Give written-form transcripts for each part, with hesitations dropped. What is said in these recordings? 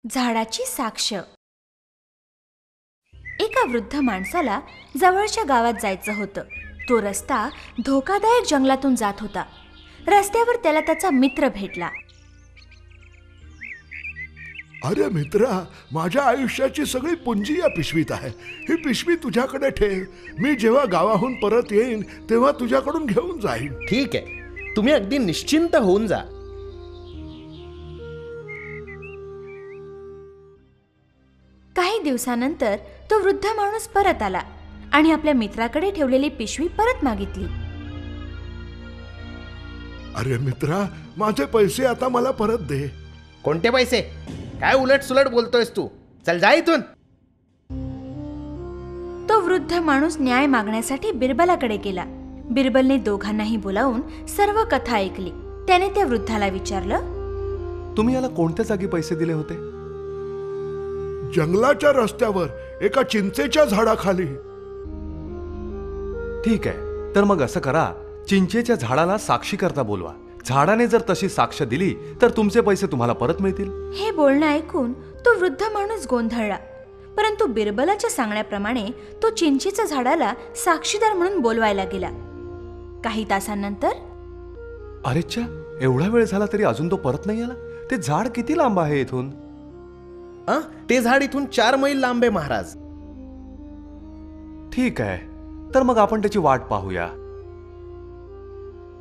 झाडाची साक्ष. एका वृद्ध माणसाला जवळच्या गावात जायचं होतं. तो रस्ता धोकादायक जंगलातून जात होता. रस्त्यावर त्याला त्याचा मित्र भेटला. अरे मित्रा, माझ्या आयुष्याची सगळी पुंजी या पिशवीत आहे. ही पिशवी तुझ्याकडे ठेव. मी जेव्हा गावाहून परत येईन तेव्हा तुझ्याकडून घेऊन जाईन. ठीक आहे, तुम्ही अगदी निश्चिंत होऊन जा. काही दिवसानंतर तो वृद्ध माणूस परत आला आणि आपल्या मित्राकडे ठेवलेली पिशवी परत मागितली. अरे मित्रा, माझे पैसे आता मला परत दे. कोणते पैसे? काय उलट सुलट बोलतोयस तू? चल जा इथून. तो वृद्ध माणूस न्याय मागण्यासाठी बिरबलाकडे गेला. बिरबलने दोघांनाही बोलावून सर्व कथा ऐकली. त्याने त्या वृद्धाला विचारलं, तुम्ही याला कोणत्या जागी पैसे दिले होते? जंगलाच्या रस्त्यावर एका चिंचेच्या झाडाखाली. ठीक आहे, तर मग असं करा, चिंचेच्या झाडाला साक्षी करता बोलवा. झाडाने जर तशी साक्ष दिली तर तुमचे पैसे तुम्हाला परत मिळतील. हे बोलणं ऐकून तो वृद्ध माणूस गोंधळला. परंतु बिरबलाच्या सांगण्याप्रमाणे तो चिंचेच्या झाडाला साक्षीदार म्हणून बोलवायला गेला. काही तासांनंतर, अरेच्छा, एवढा वेळ झाला तरी अजून तो परत नाही आला. ते झाड किती लांब आहे इथून? ते झाड इथून 4 मैल लांब आहे महाराज. ठीक आहे, तर मग आपण त्याची वाट पाहूया.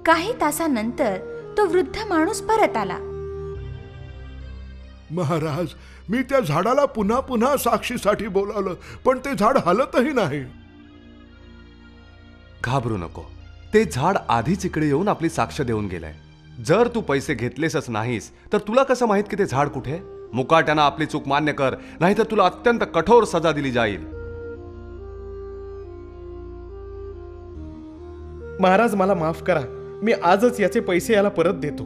काही तासांनंतर तो वृद्ध माणूस परत आला. महाराज, मी त्या झाडाला पुन्हा पुन्हा साक्षीसाठी बोलावलं, पण ते झाड हलतही नाही. घाबरू नको, ते झाड आधीच इकडे येऊन आपली साक्ष देऊन गेलंय. जर तू पैसे घेतलेसच नाहीस तर तुला कसं माहित की ते झाड कुठे आहे? मुकाट्यानं आपली चूक मान्य कर, नाहीतर तुला अत्यंत कठोर सजा दिली जाईल. महाराज, मला माफ करा. मी आजच याचे पैसे याला परत देतो.